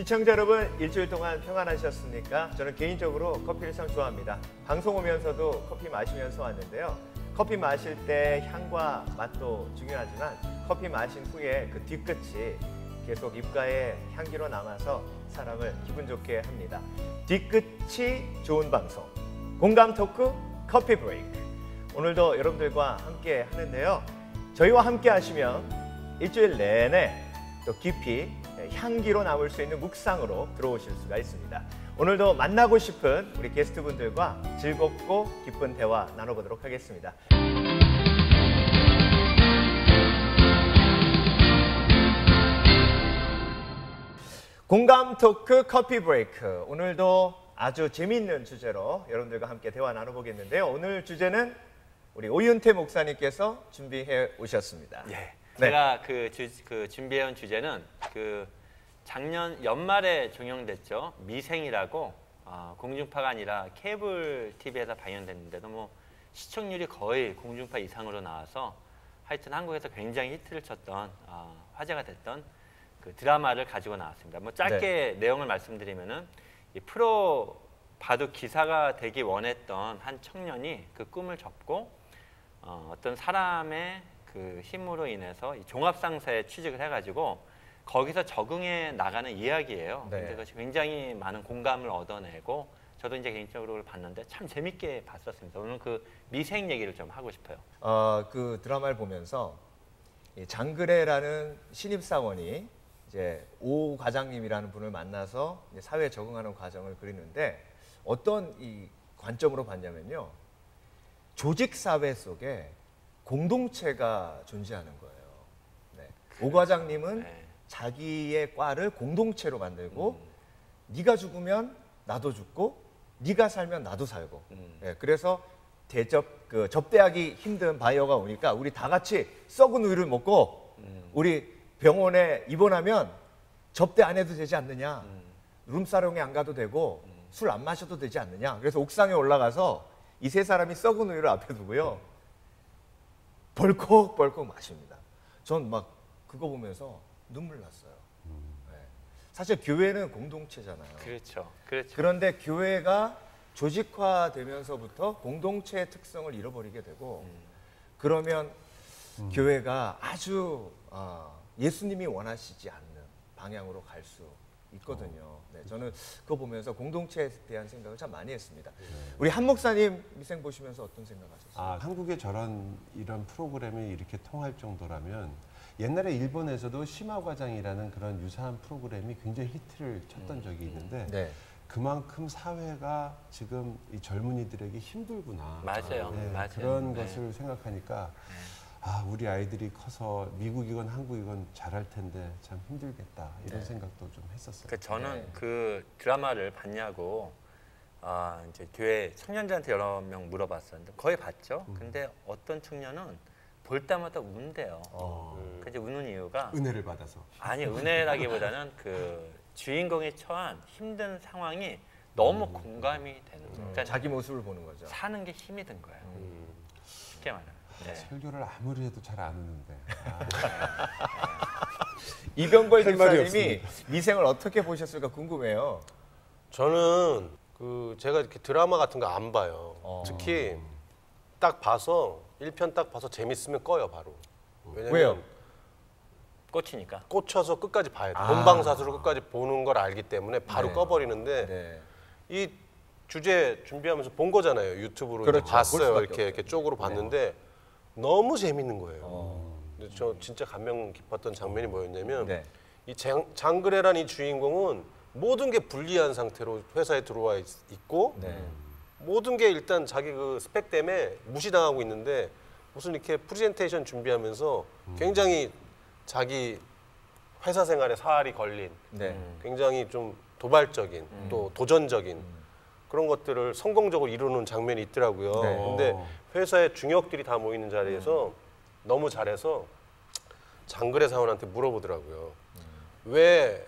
시청자 여러분, 일주일 동안 평안하셨습니까? 저는 개인적으로 커피를 참 좋아합니다. 방송 오면서도 커피 마시면서 왔는데요. 커피 마실 때 향과 맛도 중요하지만 커피 마신 후에 그 뒤끝이 계속 입가에 향기로 남아서 사람을 기분 좋게 합니다. 뒤끝이 좋은 방송, 공감 토크 커피 브레이크. 오늘도 여러분들과 함께 하는데요. 저희와 함께 하시면 일주일 내내 또 깊이 향기로 남을 수 있는 묵상으로 들어오실 수가 있습니다. 오늘도 만나고 싶은 우리 게스트분들과 즐겁고 기쁜 대화 나눠보도록 하겠습니다. 공감 토크 커피 브레이크. 오늘도 아주 재미있는 주제로 여러분들과 함께 대화 나눠보겠는데요. 오늘 주제는 우리 오윤태 목사님께서 준비해 오셨습니다. 예. 네. 제가 준비해온 주제는 작년 연말에 종영됐죠. 미생이라고 공중파가 아니라 케이블 TV에서 방영됐는데 너무 시청률이 거의 공중파 이상으로 나와서 하여튼 한국에서 굉장히 히트를 쳤던 화제가 됐던 그 드라마를 가지고 나왔습니다. 뭐 짧게 네. 내용을 말씀드리면은 이 프로 바둑 기사가 되기 원했던 한 청년이 그 꿈을 접고 어떤 사람의 그 힘으로 인해서 이 종합상사에 취직을 해가지고 거기서 적응해 나가는 이야기예요. 네. 근데 그것이 굉장히 많은 공감을 얻어내고 저도 이제 개인적으로 봤는데 참 재밌게 봤었습니다. 오늘 그 미생 얘기를 좀 하고 싶어요. 그 드라마를 보면서 이 장그래라는 신입사원이 이제 오 과장님이라는 분을 만나서 이제 사회에 적응하는 과정을 그리는데 어떤 이 관점으로 봤냐면요. 조직 사회 속에 공동체가 존재하는 거예요. 네. 오 과장님은 네. 자기의 과를 공동체로 만들고 네가 죽으면 나도 죽고 네가 살면 나도 살고 네. 그래서 접대하기 힘든 바이어가 오니까 우리 다 같이 썩은 우유를 먹고 우리 병원에 입원하면 접대 안 해도 되지 않느냐, 룸사롱에 안 가도 되고 술 안 마셔도 되지 않느냐. 그래서 옥상에 올라가서 이 세 사람이 썩은 우유를 앞에 두고요 벌컥벌컥 마십니다. 전 막 그거 보면서 눈물 났어요. 네. 사실 교회는 공동체잖아요. 그렇죠. 그렇죠. 그런데 교회가 조직화되면서부터 공동체의 특성을 잃어버리게 되고 그러면 교회가 아주 예수님이 원하시지 않는 방향으로 갈 수 있거든요. 네, 저는 그거 보면서 공동체에 대한 생각을 참 많이 했습니다. 우리 한 목사님 미생 보시면서 어떤 생각하셨어요? 한국에 이런 프로그램이 이렇게 통할 정도라면 옛날에 일본에서도 심화과장이라는 그런 유사한 프로그램이 굉장히 히트를 쳤던 적이 있는데 네. 그만큼 사회가 지금 이 젊은이들에게 힘들구나. 맞아요. 네, 맞아요. 그런 네. 것을 생각하니까 우리 아이들이 커서 미국이건 한국이건 잘할 텐데 참 힘들겠다 이런 네. 생각도 좀 했었어요. 그 저는 네. 그 드라마를 봤냐고 이제 교회 청년들한테 여러 명 물어봤었는데 거의 봤죠. 근데 어떤 청년은 볼 때마다 운대요. 그 이제 우는 이유가 은혜를 받아서. 아니 은혜라기보다는 그 주인공이 처한 힘든 상황이 너무 공감이 되는 거예요. 그러니까 자기 모습을 보는 거죠. 사는 게 힘이 든 거예요. 쉽게 말하면. 네. 설교를 아무리 해도 잘 안 우는데. 이병걸 할 말이 집사님이 미생을 어떻게 보셨을까 궁금해요. 저는 제가 이렇게 드라마 같은 거 안 봐요. 특히 딱 봐서 1편 딱 봐서 재밌으면 꺼요 바로. 왜냐면 왜요? 꽂히니까. 꽂혀서 끝까지 봐야 돼. 본방사수로 끝까지 보는 걸 알기 때문에 바로 네. 꺼버리는데 네. 이 주제 준비하면서 본 거잖아요. 유튜브로 그렇죠. 이제 볼 봤어요. 수밖에 이렇게 없죠. 쪽으로 봤는데 너무 재밌는 거예요. 근데 저 진짜 감명 깊었던 장면이 뭐였냐면 네. 이 장그래란 이 주인공은 모든 게 불리한 상태로 회사에 들어와 있고 네. 모든 게 일단 자기 그 스펙 때문에 무시당하고 있는데 무슨 이렇게 프레젠테이션 준비하면서 굉장히 자기 회사 생활에 사활이 걸린 네. 굉장히 좀 도발적인 또 도전적인 그런 것들을 성공적으로 이루는 장면이 있더라고요. 네. 근데 회사의 중역들이 다 모이는 자리에서 너무 잘해서 장그래 사원한테 물어보더라고요. 왜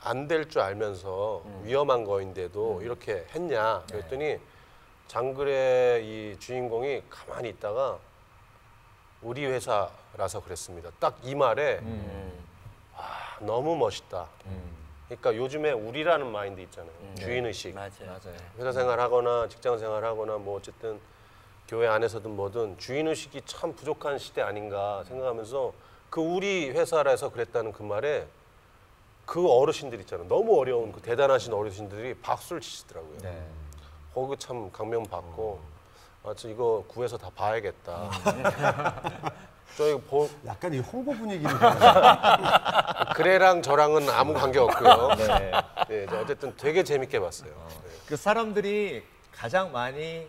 안 될 줄 알면서 위험한 거인데도 이렇게 했냐 그랬더니 장그래 이 주인공이 가만히 있다가 우리 회사라서 그랬습니다. 딱 이 말에 너무 멋있다. 그러니까 요즘에 우리라는 마인드 있잖아요. 주인의식. 맞아요. 맞아요. 회사 생활하거나 직장 생활하거나 뭐 어쨌든 교회 안에서든 뭐든 주인의식이 참 부족한 시대 아닌가 생각하면서 그 우리 회사라서 그랬다는 그 말에 그 어르신들 있잖아요. 너무 어려운 그 대단하신 어르신들이 박수를 치시더라고요. 네. 거기 참 감명 받고 저 이거 구해서 다 봐야겠다. 저희 약간 이 홍보 분위기를 그래랑 저랑은 아무 관계 없고요. 네. 네, 어쨌든 되게 재밌게 봤어요. 네. 그 사람들이 가장 많이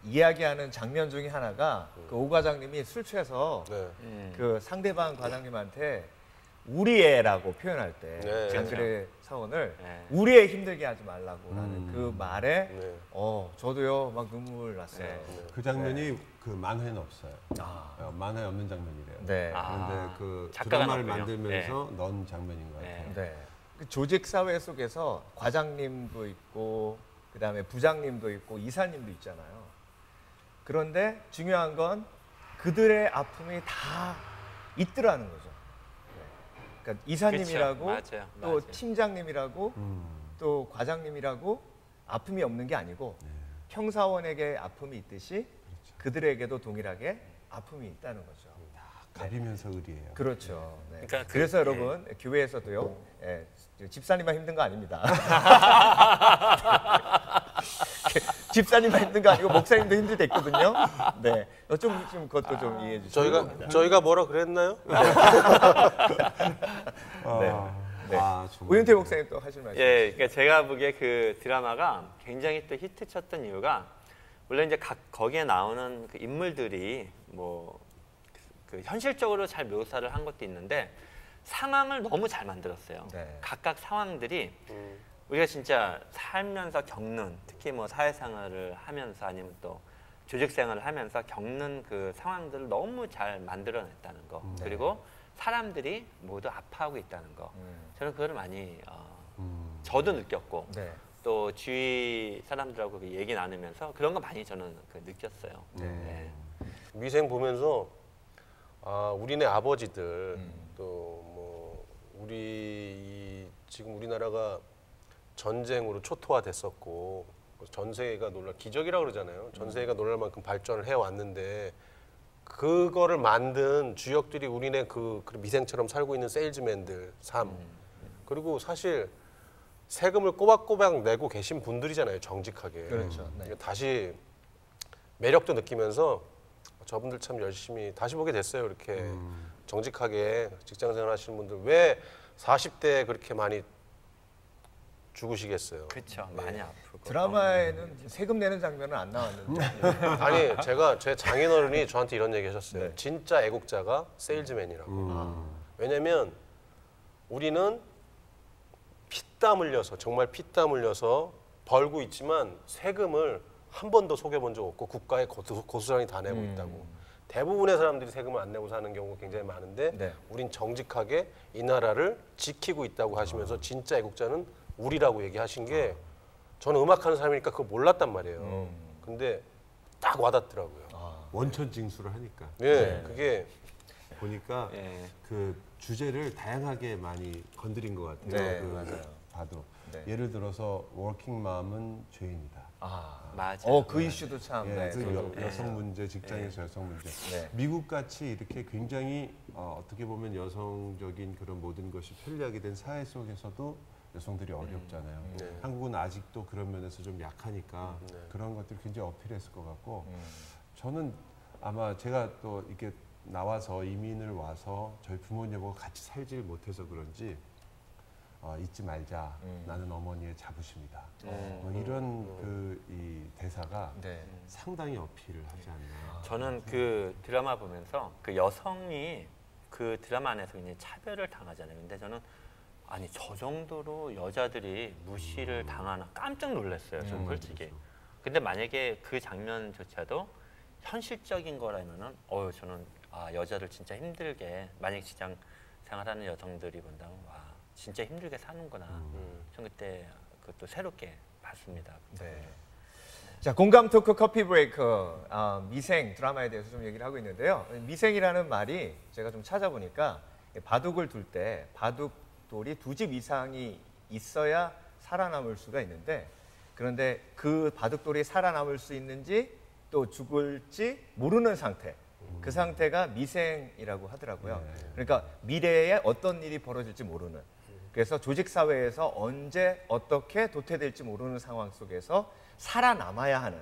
이야기하는 장면 중에 하나가 그 오 과장님이 술 취해서 네. 그 상대방 과장님한테 우리 애라고 표현할 때 네. 장그래 사원을 네. 우리 애 힘들게 하지 말라고라는 그 말에 네. 저도요 막 눈물 났어요. 그 장면이 그 만화에는 없어요. 아, 만화에 없는 장면이래요. 네. 그런데 그 작가가 드라마를 넣었군요. 만들면서 넣은 장면인 것 같아요. 네. 네. 그 조직 사회 속에서 과장님도 있고 그다음에 부장님도 있고 이사님도 있잖아요. 그런데 중요한 건 그들의 아픔이 다 있더라는 거죠. 네. 그러니까 이사님이라고 그쵸. 맞아요. 또 맞아요. 팀장님이라고 또 과장님이라고 아픔이 없는 게 아니고 평사원에게 아픔이 있듯이 그들에게도 동일하게 아픔이 있다는 거죠. 가비면서 의리예요. 그렇죠. 네. 그러니까 그래서 여러분 교회에서도요. 집사님만 힘든 거 아닙니다. 집사님만 힘든 거 아니고 목사님도 힘들 때 있거든요. 네, 좀 그것도 좀 이해해 주시고. 저희가 뭐라 그랬나요? 네. 정말. 오윤태 목사님 또 하실 말씀. 예, 그러니까 제가 보기에 그 드라마가 굉장히 또 히트쳤던 이유가 원래 이제 거기에 나오는 그 인물들이 뭐 그 현실적으로 잘 묘사를 한 것도 있는데 상황을 너무 잘 만들었어요. 네. 각각 상황들이 우리가 진짜 살면서 겪는 특히 뭐 사회생활을 하면서 아니면 또 조직생활을 하면서 겪는 그 상황들을 너무 잘 만들어냈다는 거. 그리고 사람들이 모두 아파하고 있다는 거. 저는 그걸 많이 저도 느꼈고 네. 또 주위 사람들하고 그 얘기 나누면서 그런 거 많이 저는 느꼈어요. 네. 미생 보면서 우리네 아버지들 또 뭐 지금 우리나라가 전쟁으로 초토화됐었고 전 세계가 놀랄 기적이라고 그러잖아요. 전 세계가 놀랄 만큼 발전을 해 왔는데 그거를 만든 주역들이 우리네 그 미생처럼 살고 있는 세일즈맨들 삶 그리고 사실 세금을 꼬박꼬박 내고 계신 분들이잖아요. 정직하게. 그렇죠. 네. 다시 매력도 느끼면서 저분들 참 열심히 다시 보게 됐어요. 이렇게 정직하게 직장생활 하시는 분들 왜 40대에 그렇게 많이 죽으시겠어요. 그렇죠. 많이 아프고. 드라마에는 세금 내는 장면은 안 나왔는데. 아니 제 장인어른이 저한테 이런 얘기 하셨어요. 네. 진짜 애국자가 세일즈맨이라고. 왜냐면 우리는 피땀 흘려서 정말 피땀 흘려서 벌고 있지만 세금을 한 번도 속여본 적 없고 국가에 고스란히 다 내고 있다고. 대부분의 사람들이 세금을 안 내고 사는 경우가 굉장히 많은데 네. 우린 정직하게 이 나라를 지키고 있다고 하시면서 진짜 애국자는 우리라고 얘기하신 게 저는 음악하는 사람이니까 그거 몰랐단 말이에요. 근데 딱 와닿더라고요. 원천 징수를 하니까 예, 그게 보니까 예. 그 주제를 다양하게 많이 건드린 것 같아요. 네, 그 맞아요. 봐도 네. 예를 들어서 워킹맘은 죄인이다. 맞아요. 그 이슈도 참. 예, 네, 그 저도. 여성 문제, 직장에서 여성 문제. 네. 미국 같이 이렇게 굉장히 어떻게 보면 여성적인 그런 모든 것이 편리하게 된 사회 속에서도 여성들이 어렵잖아요. 네. 한국은 아직도 그런 면에서 좀 약하니까 그런 것들이 굉장히 어필했을 것 같고 저는 아마 제가 또 이렇게 나와서 이민을 와서 저희 부모님하고 같이 살지를 못해서 그런지 잊지 말자. 나는 어머니의 자부심이다. 이런 이 대사가 네. 상당히 어필을 하지 않나. 저는 그 드라마 보면서 그 여성이 그 드라마 안에서 굉장히 차별을 당하잖아요. 근데 저는 아니 저 정도로 여자들이 무시를 당하나 깜짝 놀랐어요. 저는 솔직히. 근데 만약에 그 장면조차도 현실적인 거라면은 저는 여자를 진짜 힘들게 만약 직장 생활하는 여성들이 본다면 와 진짜 힘들게 사는구나. 전 그때 그것도 새롭게 봤습니다. 네. 자, 공감 토크 커피 브레이크 미생 드라마에 대해서 좀 얘기를 하고 있는데요. 미생이라는 말이 제가 좀 찾아보니까 바둑을 둘 때 바둑돌이 2집 이상이 있어야 살아남을 수가 있는데 그런데 그 바둑돌이 살아남을 수 있는지 또 죽을지 모르는 상태. 그 상태가 미생이라고 하더라고요. 그러니까 미래에 어떤 일이 벌어질지 모르는. 그래서 조직 사회에서 언제 어떻게 도태될지 모르는 상황 속에서 살아남아야 하는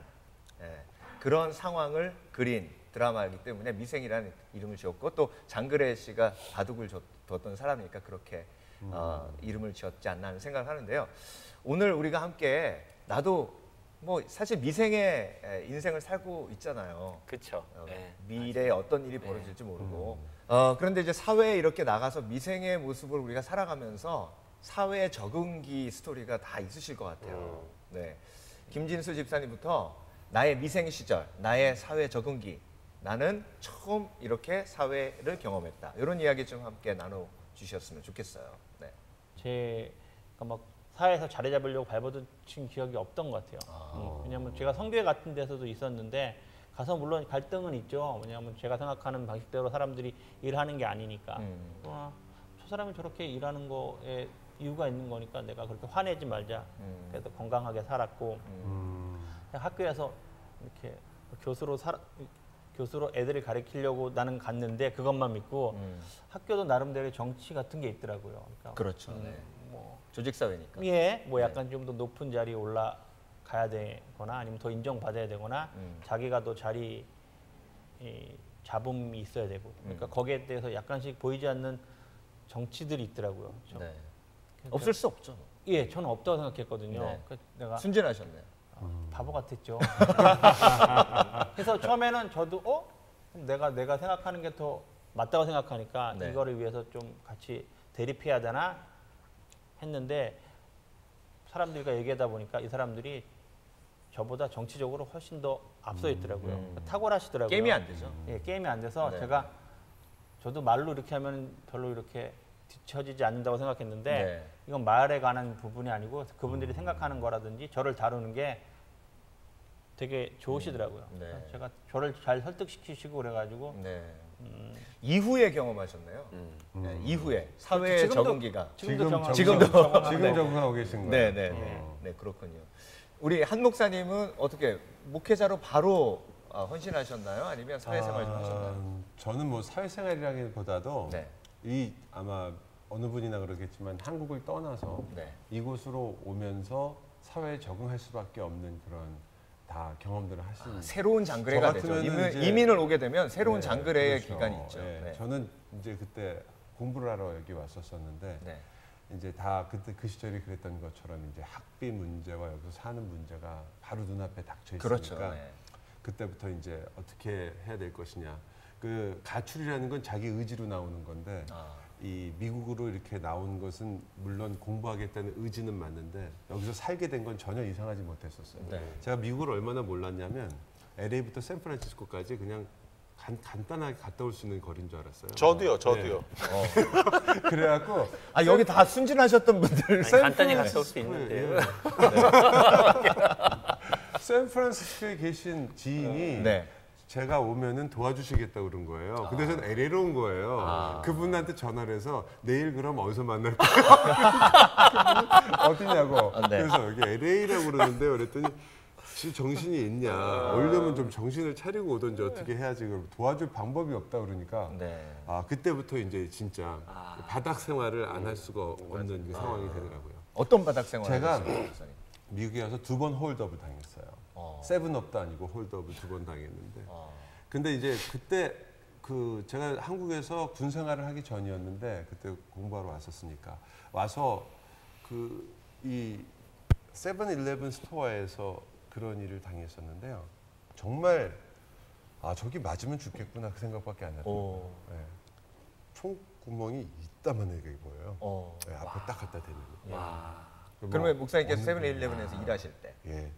그런 상황을 그린 드라마이기 때문에 미생이라는 이름을 지었고 또 장그래 씨가 바둑을 뒀던 사람이니까 그렇게 이름을 지었지 않나 하는 생각을 하는데요. 오늘 우리가 함께 나도 뭐 사실 미생의 인생을 살고 있잖아요. 그렇죠. 미래에 어떤 일이 벌어질지 모르고 그런데 이제 사회에 이렇게 나가서 미생의 모습을 우리가 살아가면서 사회의 적응기 스토리가 다 있으실 것 같아요. 네, 김진수 집사님부터 나의 미생 시절, 나의 사회 적응기, 나는 처음 이렇게 사회를 경험했다. 이런 이야기 좀 함께 나눠주셨으면 좋겠어요. 네. 제가 막 사회에서 자리 잡으려고 발버둥친 기억이 없던 것 같아요. 왜냐하면 제가 성교회 같은 데서도 있었는데 가서 물론 갈등은 있죠. 왜냐하면 제가 생각하는 방식대로 사람들이 일하는 게 아니니까. 저 사람이 저렇게 일하는 거에 이유가 있는 거니까 내가 그렇게 화내지 말자. 그래도 건강하게 살았고 학교에서 이렇게 교수로 애들을 가르치려고 나는 갔는데 그것만 믿고 학교도 나름대로 정치 같은 게 있더라고요. 그러니까 그렇죠. 네. 뭐 조직 사회니까. 예, 뭐 약간 좀 더 높은 자리에 올라가야 되거나 아니면 더 인정받아야 되거나 자기가 더 자리 잡음이 있어야 되고 그러니까 거기에 대해서 약간씩 보이지 않는 정치들이 있더라고요. 그렇죠? 네. 없을 수 없죠. 예, 저는 없다고 생각했거든요. 네. 그래서 내가 순진하셨네요. 바보 같았죠. 그래서 처음에는 저도 내가 생각하는 게 더 맞다고 생각하니까 네. 이거를 위해서 좀 같이 대립해야 되나 했는데 사람들과 얘기하다 보니까 이 사람들이 저보다 정치적으로 훨씬 더 앞서 있더라고요. 탁월하시더라고요. 게임이 안 되죠. 예, 게임이 안 돼서 네. 저도 말로 이렇게 하면 별로 이렇게 뒤처지지 않는다고 생각했는데 네. 이건 말에 관한 부분이 아니고 그분들이 생각하는 거라든지 저를 다루는 게 되게 좋으시더라고요. 네. 제가 저를 잘 설득시키시고 그래가지고 네. 이후에 경험하셨네요. 네, 이후에 사회의 적응기가. 지금도 지금 경험하는데 적응하고 계신 거예요. 네, 네, 네. 네, 그렇군요. 우리 한 목사님은 어떻게 목회자로 바로 헌신하셨나요? 아니면 사회생활 좀 하셨나요? 저는 뭐 사회생활이라기보다도 네. 이 아마 어느 분이나 그러겠지만 한국을 떠나서 네. 이곳으로 오면서 사회에 적응할 수밖에 없는 그런 다 경험들을 하신 새로운 장그래가 저 되죠. 같으면은 이제- 이민을 오게 되면 새로운 네, 장그래의 그렇죠. 기간이 있죠. 네, 네. 저는 이제 그때 공부를 하러 여기 왔었었는데 네. 이제 다 그때 그 시절이 그랬던 것처럼 이제 학비 문제와 여기서 사는 문제가 바로 눈앞에 닥쳐 있으니까 그렇죠. 네. 그때부터 이제 어떻게 해야 될 것이냐. 그 가출이라는 건 자기 의지로 나오는 건데 이 미국으로 이렇게 나온 것은 물론 공부하겠다는 의지는 맞는데 여기서 살게 된 건 전혀 이상하지 못했었어요. 네. 제가 미국을 얼마나 몰랐냐면 LA부터 샌프란시스코까지 그냥 간단하게 갔다 올 수 있는 거리인 줄 알았어요. 저도요. 그래갖고 여기 다 순진하셨던 분들. 아니, 간단히 갔다 올 수 있는데. 예. 샌프란시스코에 계신 지인이 네. 제가 오면은 도와주시겠다고 그런 거예요. 근데 저는 LA로 온 거예요. 그분한테 전화를 해서 내일 그럼 어디서 만날까? 어디냐고. 네. 그래서 여기 LA라고 그러는데 그랬더니 지금 정신이 있냐. 오려면 좀 정신을 차리고 오든지 어떻게 해야지. 그럼 도와줄 방법이 없다 그러니까 네. 그때부터 이제 진짜 바닥 생활을 안 할 수가 없는 그 상황이 되더라고요. 어떤 바닥 생활을 제가 하셨어요, 목사님? 미국에 와서 2번 홀드업을 당했어요. 세븐업도 아니고 홀드업을 2번 당했는데. 근데 이제 그때 제가 한국에서 군 생활을 하기 전이었는데 그때 공부하러 왔었으니까 와서 이 세븐일레븐 스토어에서 그런 일을 당했었는데요. 정말 저기 맞으면 죽겠구나 그 생각밖에 안 났어요. 네. 총 구멍이 이따만하게 보여요. 네, 앞에 딱 갖다 대면. 그러면 목사님께서 세븐일레븐에서 일하실 때. 예.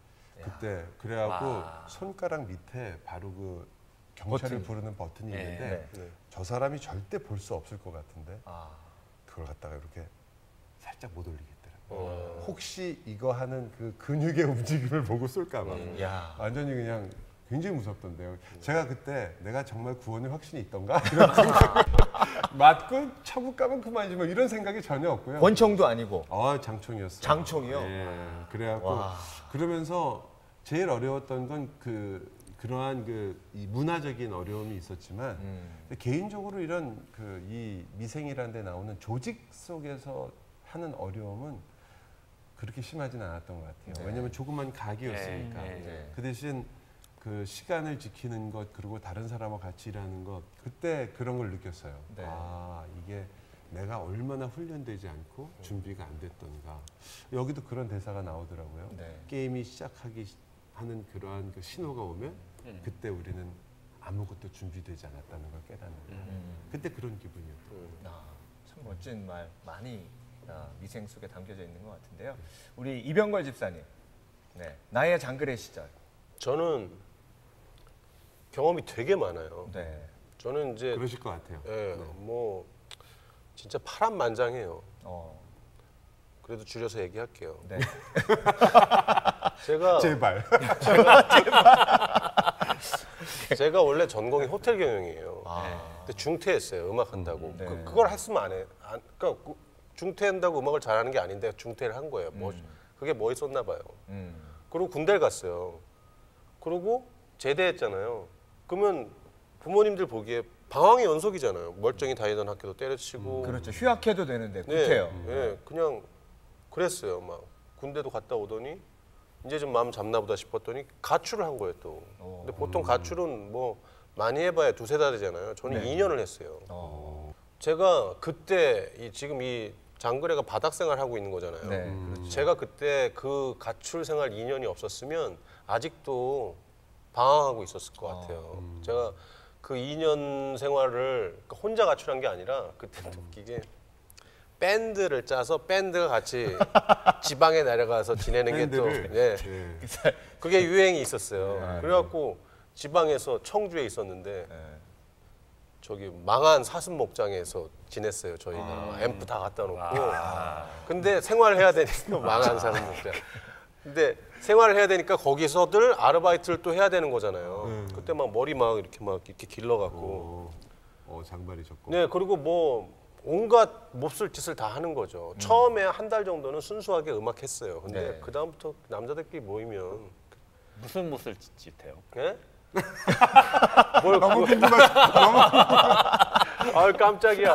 그때 그래갖고 손가락 밑에 바로 그 경찰을 버튼. 부르는 버튼이 있는데 네. 저 사람이 절대 볼 수 없을 것 같은데 그걸 갖다가 이렇게 살짝 못 올리겠더라고요. 혹시 이거 하는 그 근육의 움직임을 보고 쏠까봐 야. 완전히 그냥 굉장히 무섭던데요. 제가 그때 내가 정말 구원의 확신이 있던가 이런 생각. 맞고 처분 가면 그만이지 뭐 이런 생각이 전혀 없고요. 권총도 아니고. 장총이었어요. 장총이요? 예. 그래갖고 와. 그러면서 제일 어려웠던 건 그러한 이 문화적인 어려움이 있었지만 개인적으로 이런 이 미생이라는 데 나오는 조직 속에서 하는 어려움은 그렇게 심하진 않았던 것 같아요. 네. 왜냐하면 조그만 각이었으니까. 네. 그 대신 그 시간을 지키는 것 그리고 다른 사람과 같이 일하는 것 그때 그런 걸 느꼈어요. 네. 아 이게 내가 얼마나 훈련되지 않고 준비가 안 됐던가. 여기도 그런 대사가 나오더라고요. 네. 게임이 시작하기 하는 그러한 그 신호가 오면 그때 우리는 아무것도 준비되지 않았다는 걸 깨닫는 거예요. 그때 그런 기분이었어요. 참 멋진 말 많이 미생 속에 담겨져 있는 것 같은데요. 우리 이병걸 집사님, 네. 나의 장그래 시절. 저는 경험이 되게 많아요. 네. 저는 이제 그러실 것 같아요. 예, 뭐 진짜 파란만장해요. 그래도 줄여서 얘기할게요. 네. 제발. 제가 원래 전공이 호텔 경영이에요. 근데 중퇴했어요. 음악 한다고. 네. 그걸 했으면 안 해. 그러니까 중퇴한다고 음악을 잘하는 게 아닌데 중퇴를 한 거예요. 그게 뭐 있었나 봐요. 그리고 군대를 갔어요. 그리고 제대했잖아요. 그러면 부모님들 보기에 방황의 연속이잖아요. 멀쩡히 다니던 학교도 때려치고. 그렇죠. 휴학해도 되는데 네, 못해요. 네, 그냥 그랬어요. 막 군대도 갔다 오더니 이제 좀 마음 잡나 보다 싶었더니 가출을 한 거예요 또. 근데 보통 가출은 뭐 많이 해봐야 두세 달 되잖아요. 저는 2년을 했어요. 제가 그때 지금 이 장그래가 바닥 생활하고 있는 거잖아요. 네, 그렇죠. 제가 그때 그 가출 생활 2년이 없었으면 아직도 방황하고 있었을 것 같아요. 제가 그 2년 생활을 혼자 가출한 게 아니라 그때 웃기게 밴드를 짜서 밴드가 같이 지방에 내려가서 지내는 게 또 예. 그게 유행이 있었어요. 그래갖고 지방에서 청주에 있었는데 저기 망한 사슴 목장에서 지냈어요. 저희가 앰프 다 갖다 놓고. 근데 생활해야 되니까 망한 사슴 목장. 근데 생활을 해야 되니까 거기서들 아르바이트를 또 해야 되는 거잖아요. 그때 막 머리 막 이렇게 길러갖고. 장발이셨고. 네, 그리고 뭐 온갖 몹쓸 짓을 다 하는 거죠. 처음에 한 달 정도는 순수하게 음악 했어요. 근데 네. 그 다음부터 남자들끼리 모이면 무슨 짓해요? 예? 너무 궁금하죠. 아 깜짝이야.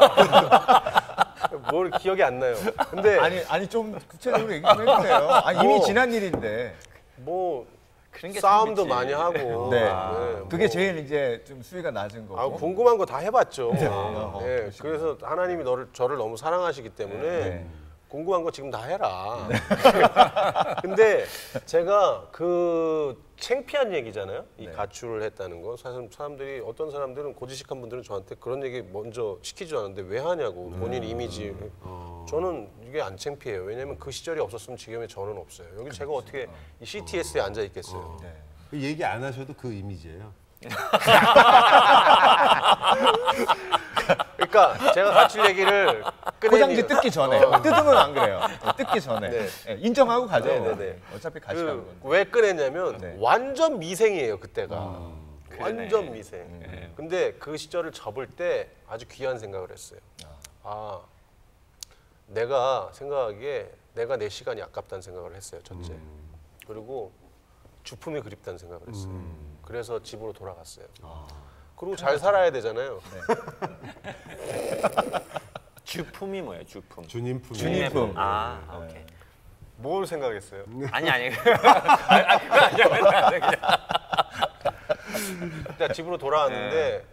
뭘 기억이 안 나요. 근데 아니 좀 구체적으로 얘기 좀 해주세요. 이미 지난 일인데. 뭐 그런 게 싸움도 재밌지. 많이 하고. 네. 뭐. 그게 제일 이제 좀 수위가 낮은 거고. 궁금한 거 다 해봤죠. 네. 그래서 하나님이 저를 너무 사랑하시기 때문에 네. 궁금한 거 지금 다 해라. 근데 제가 그 창피한 얘기잖아요. 이 가출을 했다는 거. 사실 어떤 사람들은 고지식한 분들은 저한테 그런 얘기 먼저 시키지 않았는데 왜 하냐고. 본인 이미지. 저는 이게 안 창피해요. 왜냐면 그 시절이 없었으면 지금의 저는 없어요. 여기 제가 어떻게 이 CTS에 앉아 있겠어요. 그 얘기 안 하셔도 그 이미지예요. 그러니까 제가 가출 얘기를 포장지 뜯기 전에 뜯으면 안 그래요. 뜯기 전에 네. 인정하고 가죠. 네. 어차피 같이 가는 건데. 왜 꺼냈냐면 네. 완전 미생이에요 그때가. 완전 미생. 근데 그 시절을 접을 때 아주 귀한 생각을 했어요. 내가 생각하기에 내가 내 시간이 아깝다는 생각을 했어요. 첫째. 그리고 주품이 그립다는 생각을 했어요. 그래서 집으로 돌아갔어요. 그리고 잘 살아야 되잖아요. 주품이 뭐예요? 주품. 주님품. 주님품. 오케이. 뭘 생각했어요? 아니. 그거 아니야. 일단 집으로 돌아왔는데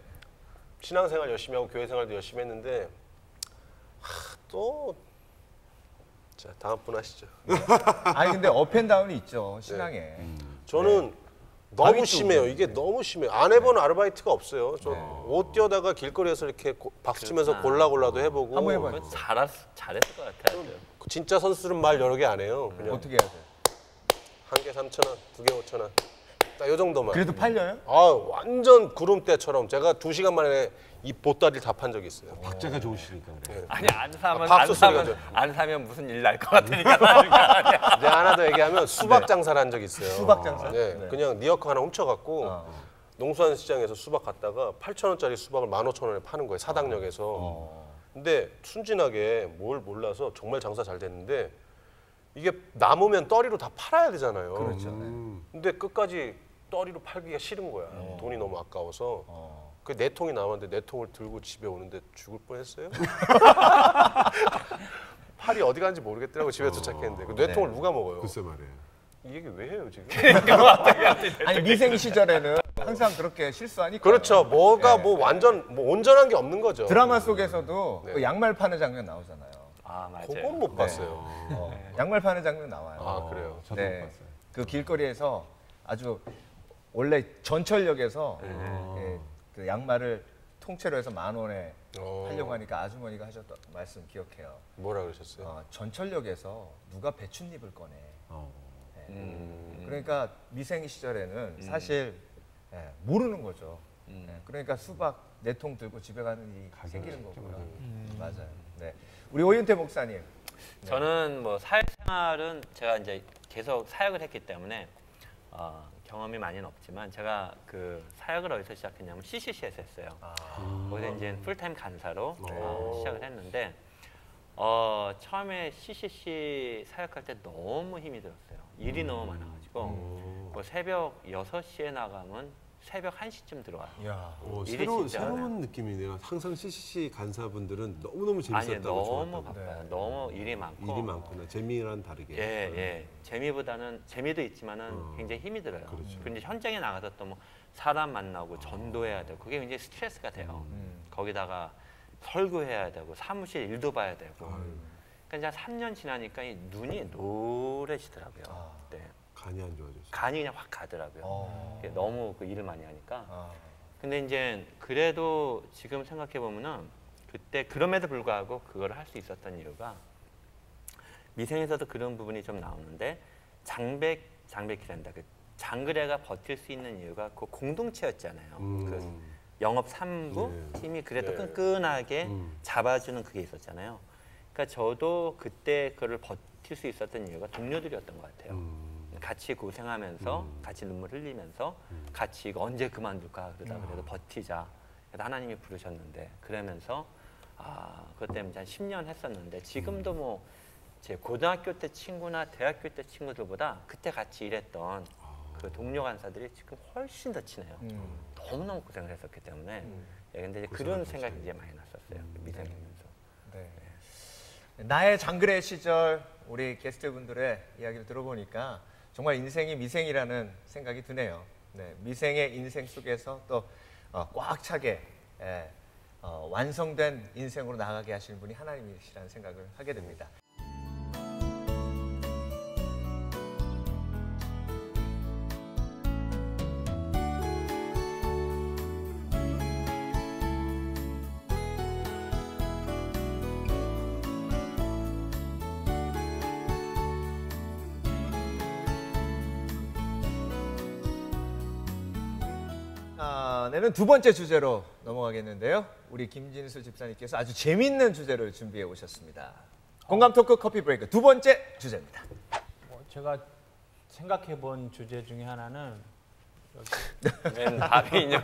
신앙생활 열심히 하고 교회생활도 열심히 했는데 또 자, 다음 분 하시죠. 근데 업앤다운이 있죠 신앙에. 저는 너무 심해요. 이게 너무 심해요. 안 해본 아르바이트가 없어요. 저 옷 띄어다가 길거리에서 이렇게 박수 치면서 골라도 해보고. 한번 해봐요. 그건 잘했을 것 같아요. 진짜 선수들은 말 여러 개 안 해요. 그냥 어떻게 해야 돼? 한 개 3,000원, 두 개 5,000원. 딱 요 정도만. 그래도 팔려요? 완전 구름대처럼 제가 2시간 만에 이 보따리를 다 판 적이 있어요. 박자가 좋으시니까 그래요. 아니 박수 소리가 안 사면 무슨 일 날 것 같으니까 사는 거 아니야. 내가 하나 더 얘기하면 수박 장사를 한 적이 있어요. 수박 장사? 네, 그냥 리어커 하나 훔쳐갖고 농수산 시장에서 수박 갖다가 8,000원짜리 수박을 15,000원에 파는 거예요. 사당역에서. 근데 순진하게 뭘 몰라서 정말 장사 잘 됐는데 이게 남으면 떠리로 다 팔아야 되잖아요. 그렇죠. 근데 끝까지 떠리로 팔기가 싫은 거야. 돈이 너무 아까워서. 그 4통이 남았는데 4통을 들고 집에 오는데 죽을 뻔했어요. 팔이 어디 갔는지 모르겠더라고 집에 도착했는데 그 4통을 누가 먹어요? 글쎄 말이에요. 이 얘기 왜 해요 지금? 아니 미생 시절에는 항상 그렇게 실수하니까. 그렇죠. 뭐가 뭐 완전 뭐 온전한 게 없는 거죠. 드라마 속에서도 네. 그 양말 파는 장면 나오잖아요. 아 맞아요. 그건 못 봤어요. 양말 파는 장면 나와요. 아 그래요. 저도 네. 못 봤어요. 그 길거리에서 아주 원래 전철역에서 예, 그 양말을 통째로 해서 10,000원에 하려고 하니까 아주머니가 하셨던 말씀 기억해요. 뭐라 그러셨어요? 전철역에서 누가 배춧잎을 꺼내. 어. 그러니까 미생 시절에는 사실 모르는 거죠. 그러니까 수박 4통 들고 집에 가는 일이 생기는 거고요. 맞아요. 네. 우리 오윤태 목사님. 저는 뭐 사회생활은 제가 이제 계속 사역을 했기 때문에 경험이 많이는 없지만 제가 그 사역을 어디서 시작했냐면 CCC에서 했어요. 거기서 이제 풀타임 간사로 시작을 했는데 처음에 CCC 사역할 때 너무 힘이 들었어요. 일이 너무 많아가지고 뭐 새벽 6시에 나가면 새벽 1시쯤 들어와요. 이야. 일이 새로운 진짜 느낌이네요. 항상 CCC 간사분들은 너무너무 아니 재밌었다고 너무 좋았다고. 바빠요. 너무 일이 많고 일이 많구나. 재미랑 다르게. 예. 재미보다는 재미도 있지만은 굉장히 힘이 들어요. 그렇죠. 그런데 현장에 나가서 또 뭐 사람 만나고 전도해야 되고 그게 굉장히 스트레스가 돼요. 거기다가 설교해야 되고 사무실 일도 봐야 되고. 그러니까 이제 3년 지나니까 이 눈이 노래지더라고요. 네. 간이 안 좋아졌어요. 간이 그냥 확 가더라고요. 너무 그 일을 많이 하니까. 근데 이제 그래도 지금 생각해 보면은 그때 그럼에도 불구하고 그걸 할 수 있었던 이유가 미생에서도 그런 부분이 좀 나오는데 장백기란다. 그 장그래가 버틸 수 있는 이유가 그 공동체였잖아요. 그 영업 3부 팀이 그래도 끈끈하게 잡아주는 그게 있었잖아요. 그러니까 저도 그때 그걸 버틸 수 있었던 이유가 동료들이었던 것 같아요. 같이 고생하면서 같이 눈물 흘리면서 같이 이거 언제 그만둘까 그러다 그래도 버티자. 그래서 하나님이 부르셨는데 그러면서 그것 때문에 한 10년 했었는데 지금도 뭐 제 고등학교 때 친구나 대학교 때 친구들보다 그때 같이 일했던 그 동료 간사들이 지금 훨씬 더 친해요. 너무너무 고생을 했었기 때문에 근데 이제 그런 생각이 이제 많이 났었어요. 미생하면서. 네. 나의 장그래 시절 우리 게스트분들의 이야기를 들어보니까 정말 인생이 미생이라는 생각이 드네요. 네, 미생의 인생 속에서 또 꽉 차게 완성된 인생으로 나가게 하시는 분이 하나님이시라는 생각을 하게 됩니다. 내는 두 번째 주제로 넘어가겠는데요. 우리 김진수 집사님께서 아주 재밌는 주제를 준비해 오셨습니다. 공감 토크 커피 브레이크 두 번째 주제입니다. 제가 생각해 본 주제 중에 하나는 맨 밥이 인형.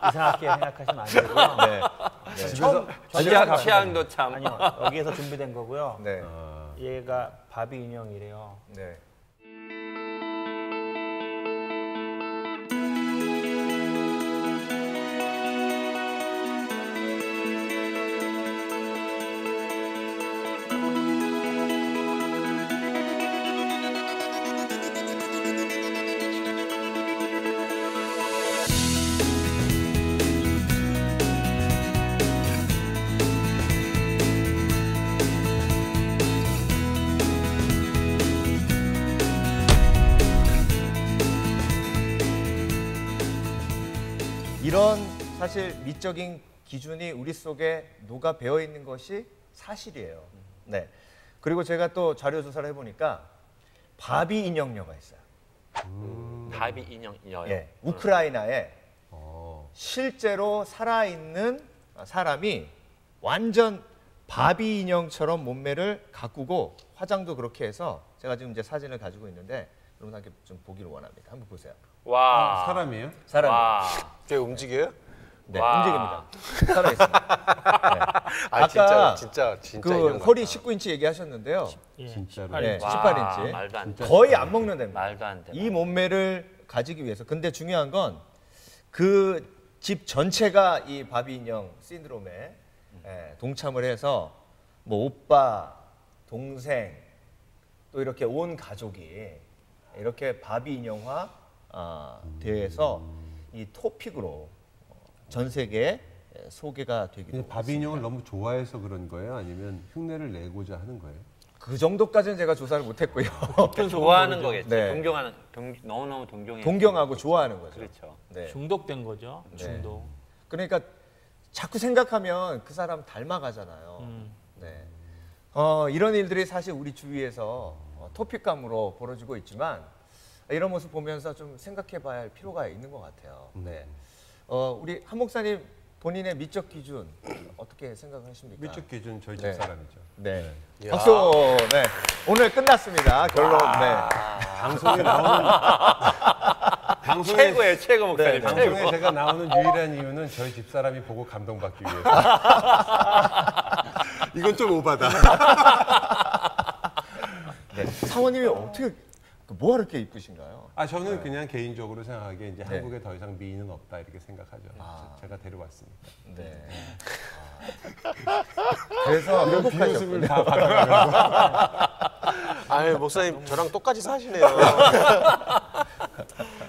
이상하게 생각하시면 안 되고요. 네. 취향도 참. 아니요, 여기에서 준비된 거고요. 네. 얘가 바비 인형이래요. 네. 이런 사실 미적인 기준이 우리 속에 녹아 배어 있는 것이 사실이에요. 네. 그리고 제가 또 자료 조사를 해보니까 바비 인형녀가 있어요. 바비 인형이요. 예, 우크라이나에 실제로 살아있는 사람이 완전 바비 인형처럼 몸매를 가꾸고 화장도 그렇게 해서 제가 지금 이제 사진을 가지고 있는데 여러분 함께 좀 보기를 원합니다. 한번 보세요. 와. 사람이에요? 사람. 와. 꽤 움직여요? 네, 와. 움직입니다. 살아있습니다. 아 진짜 그 인형 허리 같다. 19인치 얘기하셨는데요. 예, 진짜로. 18 네, 인치. 와, 18인치. 말도 안 돼. 거의 안 먹는답니다. 말도 안 돼. 이 몸매를 가지기 위해서. 근데 중요한 건 그 집 전체가 이 바비 인형 신드롬에 동참을 해서 뭐 오빠, 동생 또 이렇게 온 가족이 이렇게 바비 인형화 돼서 이 토픽으로 전 세계에 소개가 되기도 근데 바비 인형을 너무 좋아해서 그런 거예요? 아니면 흉내를 내고자 하는 거예요? 그 정도까지는 제가 조사를 못했고요. 좋아하는 거겠죠. 네. 동경하는, 너무너무 동경해. 동경하고 좋아하는 거죠. 그렇죠. 네. 중독된 거죠. 네. 중독. 그러니까 자꾸 생각하면 그 사람 닮아가잖아요. 네. 이런 일들이 사실 우리 주위에서 토픽감으로 벌어지고 있지만 이런 모습 보면서 좀 생각해봐야 할 필요가 있는 것 같아요. 네. 우리 한 목사님 본인의 미적 기준 어떻게 생각하십니까? 미적 기준 저희 네. 집사람이죠. 네. 야. 박수. 네. 오늘 끝났습니다. 결론. 네. 방송에 나오는 방송에 최고예요, 최고 목사님. 네, 네. 최고. 방송에 제가 나오는 유일한 이유는 저희 집사람이 보고 감동받기 위해서. 이건 좀 오바다. 네. 사모님이 어떻게 뭐가 그렇게 이쁘신가요? 아 저는 그냥 개인적으로 생각하기에 이제 네. 한국에 더 이상 미인은 없다 이렇게 생각하죠. 제가 데려왔으니까. 네. 그래서 이런 행복하셨군요. 비웃음을 다 받아가면서 아유 목사님 저랑 똑같이 사시네요.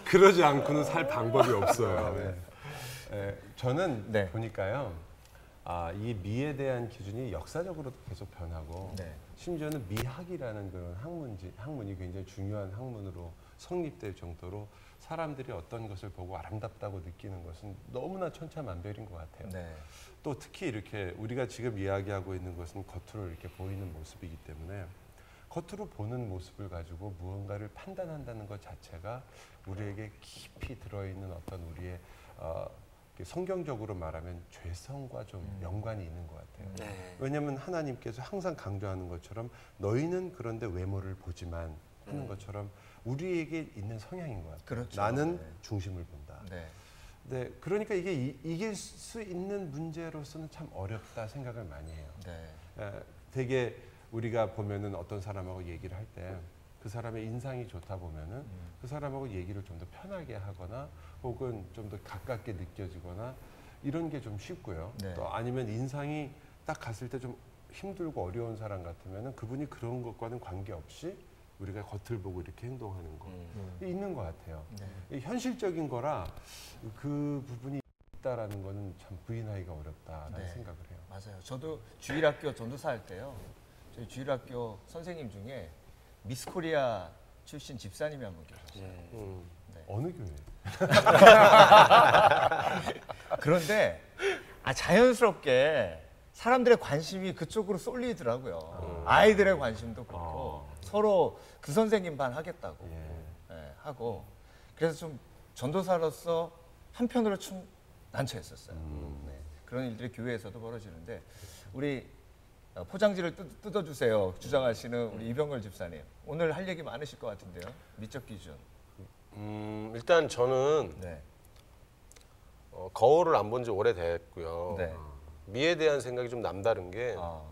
그러지 않고는 살 방법이 없어요. 네. 저는 네. 보니까요. 이 미에 대한 기준이 역사적으로도 계속 변하고 네. 심지어는 미학이라는 그런 학문이 굉장히 중요한 학문으로 성립될 정도로 사람들이 어떤 것을 보고 아름답다고 느끼는 것은 너무나 천차만별인 것 같아요. 네. 또 특히 이렇게 우리가 지금 이야기하고 있는 것은 겉으로 이렇게 보이는 모습이기 때문에 겉으로 보는 모습을 가지고 무언가를 판단한다는 것 자체가 우리에게 깊이 들어있는 어떤 우리의 성경적으로 말하면 죄성과 좀 연관이 있는 것 같아요. 네. 왜냐하면 하나님께서 항상 강조하는 것처럼 너희는 그런데 외모를 보지만 하는 것처럼 우리에게 있는 성향인 것 같아요. 그렇죠. 나는 네. 중심을 본다. 네. 네, 그러니까 이게 이길 수 있는 문제로서는 참 어렵다 생각을 많이 해요. 네. 되게 우리가 보면은 어떤 사람하고 얘기를 할 때 그 사람의 인상이 좋다 보면은 그 사람하고 얘기를 좀 더 편하게 하거나 혹은 좀 더 가깝게 느껴지거나 이런 게 좀 쉽고요. 네. 또 아니면 인상이 딱 갔을 때 좀 힘들고 어려운 사람 같으면은 그분이 그런 것과는 관계없이 우리가 겉을 보고 이렇게 행동하는 거 있는 것 같아요. 네. 현실적인 거라 그 부분이 있다라는 거는 참 부인하기가 어렵다라는 네. 생각을 해요. 맞아요. 저도 주일학교 전도사 할 때요. 저희 주일학교 선생님 중에 미스 코리아 출신 집사님이 한 분 계셨어요. 어느 교회? 그런데 자연스럽게 사람들의 관심이 그쪽으로 쏠리더라고요. 아이들의 관심도 그렇고 서로 그 선생님 반 하겠다고 하고 그래서 좀 전도사로서 한편으로 좀 난처했었어요. 네. 그런 일들이 교회에서도 벌어지는데 우리 포장지를 뜯어주세요 주장하시는 우리 이병걸 집사님 오늘 할 얘기 많으실 것 같은데요. 미적 기준. 일단 저는 네. 거울을 안 본 지 오래됐고요. 네. 미에 대한 생각이 좀 남다른 게 아,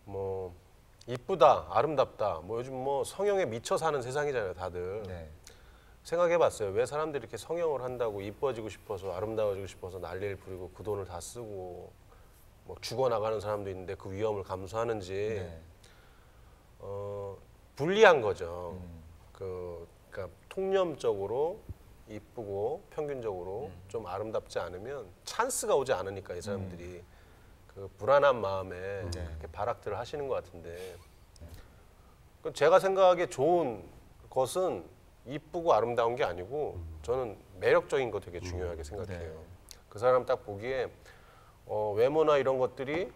뭐 이쁘다, 아름답다. 뭐 요즘 뭐 성형에 미쳐 사는 세상이잖아요, 다들. 네. 생각해봤어요. 왜 사람들이 이렇게 성형을 한다고 이뻐지고 싶어서 아름다워지고 싶어서 난리를 부리고 그 돈을 다 쓰고 뭐 죽어나가는 사람도 있는데 그 위험을 감수하는지 네. 불리한 거죠. 그러니까 통념적으로 이쁘고 평균적으로 좀 아름답지 않으면 찬스가 오지 않으니까 이 사람들이 그 불안한 마음에 이렇게 발악들을 하시는 것 같은데 제가 생각하기에 좋은 것은 이쁘고 아름다운 게 아니고 저는 매력적인 거 되게 중요하게 생각해요. 네. 그 사람 딱 보기에 외모나 이런 것들이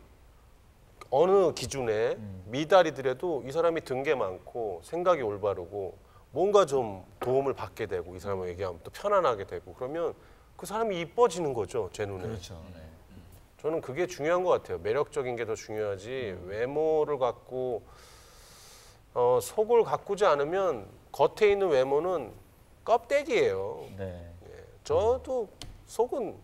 어느 기준에 미달이더라도 이 사람이 든 게 많고 생각이 올바르고 뭔가 좀 도움을 받게 되고 이 사람하고 얘기하면 또 편안하게 되고 그러면 그 사람이 이뻐지는 거죠, 제 눈에. 그렇죠. 네. 저는 그게 중요한 것 같아요. 매력적인 게 더 중요하지 외모를 갖고 속을 가꾸지 않으면 겉에 있는 외모는 껍데기예요. 네. 예. 저도 속은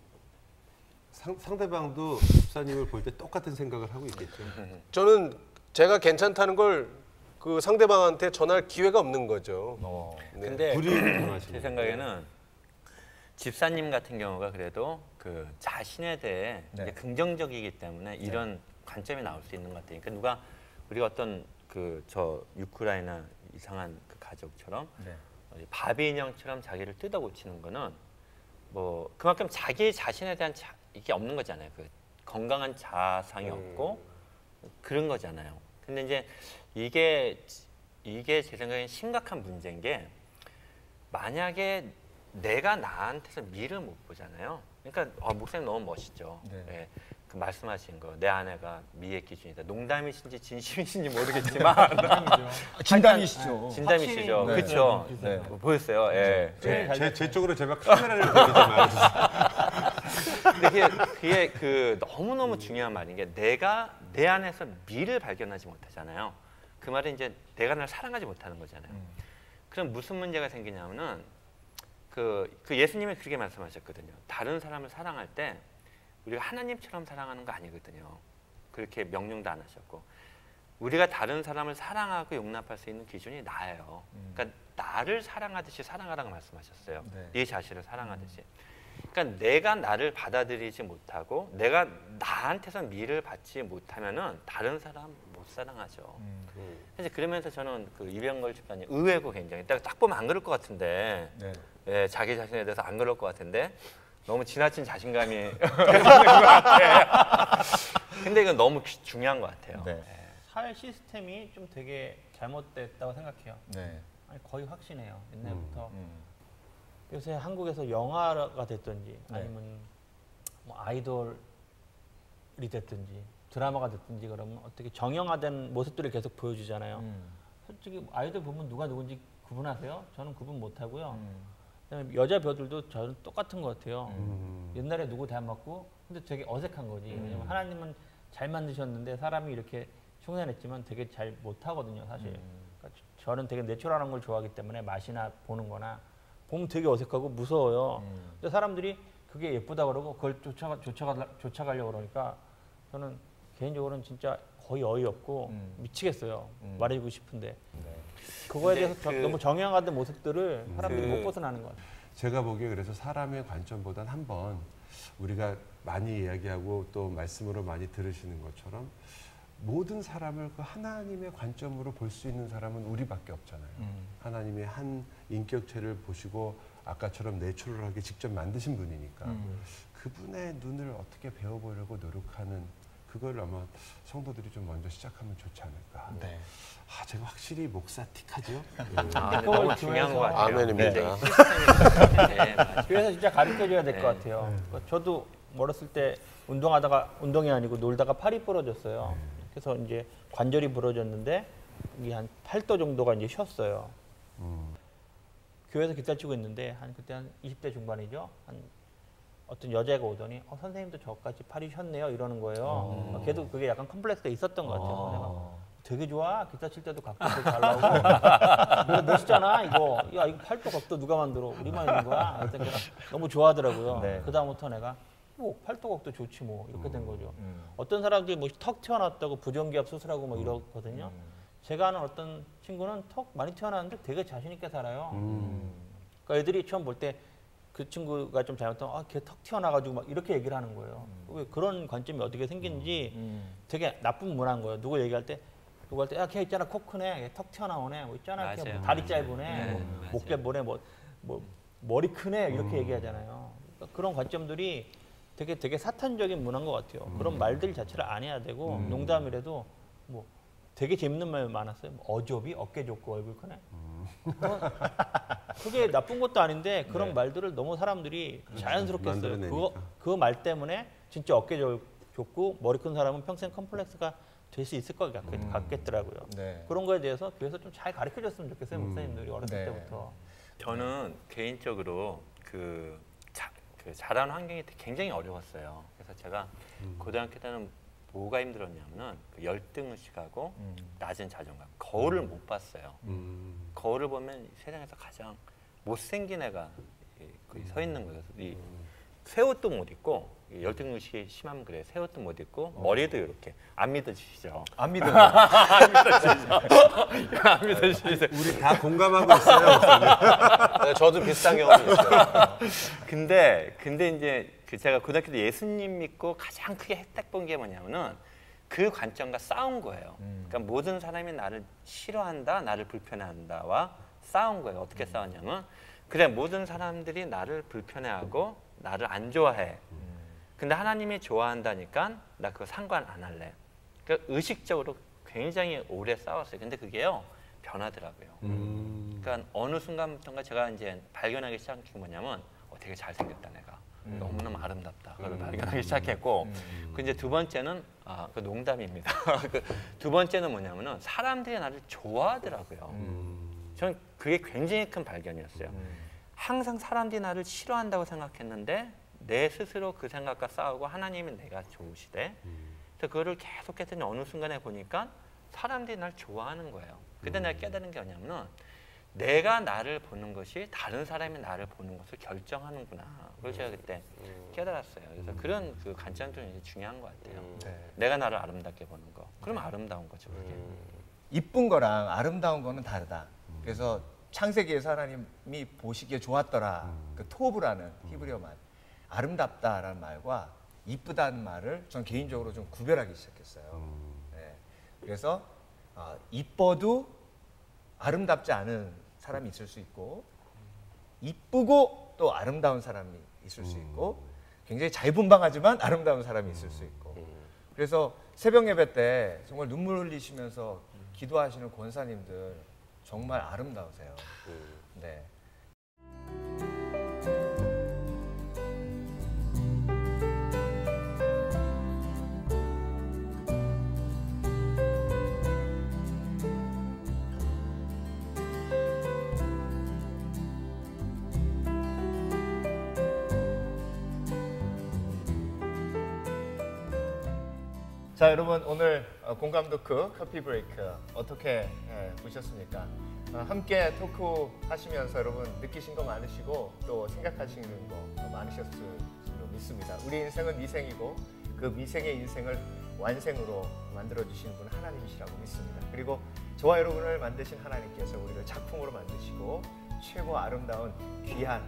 상대방도 집사님을 볼 때 똑같은 생각을 하고 있겠죠. 저는 제가 괜찮다는 걸 그 상대방한테 전할 기회가 없는 거죠. 네. 근데 불이익을 당하시는 제 생각에는 집사님 같은 경우가 그래도 그 자신에 대해 네. 이제 긍정적이기 때문에 이런 관점이 나올 수 있는 것 같아요. 그러니까 누가 우리가 어떤 그 저 유크라이나 이상한 그 가족처럼 네. 바비 인형처럼 자기를 뜯어 고치는 거는 뭐 그만큼 자기 자신에 대한 이게 없는 거잖아요. 그 건강한 자상이 없고 그런 거잖아요. 근데 이제 이게 제 생각엔 심각한 문제인 게 만약에 내가 나한테서 미를 못 보잖아요. 그러니까 목사님 너무 멋있죠. 네. 예, 그 말씀하신 거 내 아내가 미의 기준이다. 농담이신지 진심이신지 모르겠지만 진담이시죠. 진담이시죠. 확실히 그렇죠. 네. 보였어요. 예. 제 쪽으로 제발 카메라를 돌리지 말아주세요. 근데 그게 그 너무너무 중요한 말인 게 내가 내 안에서 미를 발견하지 못하잖아요. 그 말은 이제 내가 날 사랑하지 못하는 거잖아요. 그럼 무슨 문제가 생기냐면은 그 예수님이 그렇게 말씀하셨거든요. 다른 사람을 사랑할 때 우리가 하나님처럼 사랑하는 거 아니거든요. 그렇게 명령도 안 하셨고 우리가 다른 사람을 사랑하고 용납할 수 있는 기준이 나예요. 그러니까 나를 사랑하듯이 사랑하라고 말씀하셨어요. 네 자신을 사랑하듯이. 그러니까 내가 나를 받아들이지 못하고 내가 나한테서 미를 받지 못하면은 다른 사람 못 사랑하죠. 그래서 그러면서 저는 그 이병걸 집사님 의외고 굉장히 딱 보면 안 그럴 것 같은데 네. 예, 자기 자신에 대해서 안 그럴 것 같은데 너무 지나친 자신감이 있는 것 같아요. 근데 이건 너무 중요한 것 같아요. 네. 사회 시스템이 좀 되게 잘못됐다고 생각해요. 네. 아니, 거의 확신해요. 옛날부터. 요새 한국에서 영화가 됐든지 아니면 뭐 아이돌이 됐든지 드라마가 됐든지 그러면 어떻게 정형화된 모습들을 계속 보여주잖아요. 솔직히 아이돌 보면 누가 누군지 구분하세요? 저는 구분 못하고요. 그다음에 여자 배우들도 저는 똑같은 것 같아요. 옛날에 누구 닮았고 근데 되게 어색한 거지. 왜냐면 하나님은 잘 만드셨는데 사람이 이렇게 흉내냈지만 되게 잘 못하거든요, 사실. 그러니까 저는 되게 내추럴한 걸 좋아하기 때문에 맛이나 보는 거나 보면 되게 어색하고 무서워요. 근데 사람들이 그게 예쁘다 그러고 그걸 쫓아가려고 그러니까 저는 개인적으로는 진짜 거의 어이없고 미치겠어요. 말해주고 싶은데. 그거에 대해서 너무 정형화된 모습들을 사람들이 못 벗어나는 것 같아요. 제가 보기에 그래서 사람의 관점보단 한번 우리가 많이 이야기하고 또 말씀으로 많이 들으시는 것처럼 모든 사람을 그 하나님의 관점으로 볼 수 있는 사람은 우리밖에 없잖아요. 하나님의 한 인격체를 보시고 아까처럼 내추럴하게 직접 만드신 분이니까 그분의 눈을 어떻게 배워보려고 노력하는 그걸 아마 성도들이 좀 먼저 시작하면 좋지 않을까. 네. 제가 확실히 목사 틱하죠? 너무 중요한 것 같아요. 아멘입니다. 네, 맞아요. 그래서 진짜 가르쳐줘야 될 것 네. 같아요. 그러니까 저도 어렸을 때 운동하다가 운동이 아니고 놀다가 팔이 부러졌어요. 그래서 이제 관절이 부러졌는데 이게 한 8도 정도가 이제 쉬었어요. 교회에서 기타 치고 있는데 그때 한 20대 중반이죠. 어떤 여자애가 오더니 선생님도 저까지 팔이 쉬었네요 이러는 거예요. 걔도 그게 약간 컴플렉스가 있었던 것 같아요. 내가 되게 좋아. 기타 칠 때도 각도도 잘 나오고 노래 멋있잖아 이거. 야 이거 팔도 각도 누가 만들어? 우리만 있는 거야. 그랬더니 너무 좋아하더라고요. 네. 그다음부터 내가 팔도 각도 좋지 뭐 이렇게 된 거죠. 어떤 사람들이 뭐 턱 튀어나왔다고 부정기압 수술하고 뭐 이러거든요. 제가 아는 어떤 친구는 턱 많이 튀어나왔는데 되게 자신 있게 살아요. 그러니까 애들이 처음 볼 때 그 친구가 좀 잘못하면 걔 턱 튀어나가지고 막 이렇게 얘기를 하는 거예요. 왜 그런 관점이 어떻게 생기는지 되게 나쁜 문화인 거예요. 누구 얘기할 때 누구 할 때 걔 있잖아 코 크네, 걔 턱 튀어나오네, 뭐 있잖아 걔 맞아요. 다리 짧으네, 뭐 맞아요. 목대 뭐네, 뭐 머리 크네 이렇게 얘기하잖아요. 그러니까 그런 관점들이 되게 사탄적인 문화인 것 같아요. 그런 말들 자체를 안 해야 되고 농담이라도 뭐 되게 재밌는 말 많았어요. 뭐 어저비 어깨 좋고 얼굴 크네. 그게 나쁜 것도 아닌데 그런 말들을 너무 사람들이 자연스럽게 써요. 만들어내니까. 그 말 때문에 진짜 어깨 좋고 머리 큰 사람은 평생 컴플렉스가 될 수 있을 것 같겠더라고요. 네. 그런 거에 대해서 교회에서 좀 잘 가르쳐줬으면 좋겠어요. 목사님들이 어렸을 네. 때부터. 저는 개인적으로 그 자라는 환경이 굉장히 어려웠어요. 그래서 제가 고등학교 때는 뭐가 힘들었냐면은 그 열등의식하고 낮은 자존감, 거울을 못 봤어요. 거울을 보면 세상에서 가장 못생긴 애가 거기 서 있는 거예요. 이 새 옷도 못 입고 열등의식이 심하면 그래. 새 옷도 못 입고 머리도 이렇게 안 믿어지시죠? 안 믿어요. 안 믿어지시죠? 우리 다 공감하고 있어요. 네, 저도 비슷한 경험이 있어요. 근데 이제 제가 고등학교 때 예수님 믿고 가장 크게 혜택 본 게 뭐냐면은 그 관점과 싸운 거예요. 그러니까 모든 사람이 나를 싫어한다, 나를 불편해한다와 싸운 거예요. 어떻게 싸웠냐면 그래 모든 사람들이 나를 불편해하고 나를 안 좋아해. 근데 하나님이 좋아한다니까 나 그거 상관 안 할래. 그러니까 의식적으로 굉장히 오래 싸웠어요. 근데 그게요 변하더라고요. 그러니까 어느 순간부터인가 제가 이제 발견하기 시작한 게 뭐냐면 되게 잘생겼다 내가. 너무너무 아름답다. 그걸 발견하기 시작했고 그 이제 두 번째는 그 농담입니다. 두 번째는 뭐냐면은 사람들이 나를 좋아하더라고요. 저는 그게 굉장히 큰 발견이었어요. 항상 사람들이 나를 싫어한다고 생각했는데 내 스스로 그 생각과 싸우고 하나님은 내가 좋으시대. 그래서 그거를 계속했더니 어느 순간에 보니까 사람들이 날 좋아하는 거예요. 그때 내가 깨달은 게 뭐냐면은 내가 나를 보는 것이 다른 사람이 나를 보는 것을 결정하는구나. 그걸 제가 그때 깨달았어요. 그래서 그런 그 관점이 좀 중요한 것 같아요. 내가 나를 아름답게 보는 거. 그러면 아름다운 거죠. 그게. 이쁜 거랑 아름다운 거는 다르다. 그래서 창세기에서 하나님이 보시기에 좋았더라. 그 토브라는 히브리어 말. 아름답다라는 말과 이쁘다는 말을 전 개인적으로 좀 구별하기 시작했어요. 네. 그래서 이뻐도 아름답지 않은 사람이 있을 수 있고 이쁘고 또 아름다운 사람이 있을 수 있고 굉장히 자유분방하지만 아름다운 사람이 있을 수 있고 그래서 새벽 예배 때 정말 눈물 흘리시면서 기도하시는 권사님들 정말 아름다우세요. 네. 자 여러분 오늘 공감 토크 커피 브레이크 어떻게 보셨습니까? 함께 토크 하시면서 여러분 느끼신 거 많으시고 또 생각하시는 거 많으셨을 줄로 믿습니다. 우리 인생은 미생이고 그 미생의 인생을 완생으로 만들어 주시는 분은 하나님이시라고 믿습니다. 그리고 저와 여러분을 만드신 하나님께서 우리를 작품으로 만드시고 최고 아름다운 귀한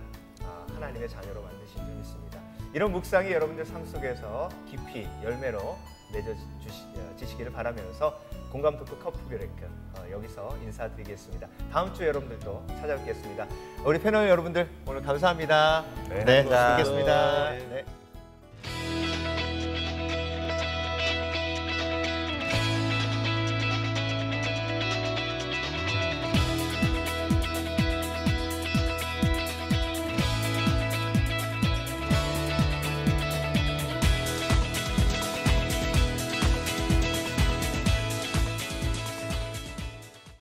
하나님의 자녀로 만드신 줄 믿습니다. 이런 묵상이 여러분들 삶 속에서 깊이 열매로 맺어지시기를 바라면서 공감 토크 커피 브레이크 여기서 인사드리겠습니다. 다음 주에 여러분들도 찾아뵙겠습니다. 우리 패널 여러분들 오늘 감사합니다. 네, 뵙겠습니다. 네.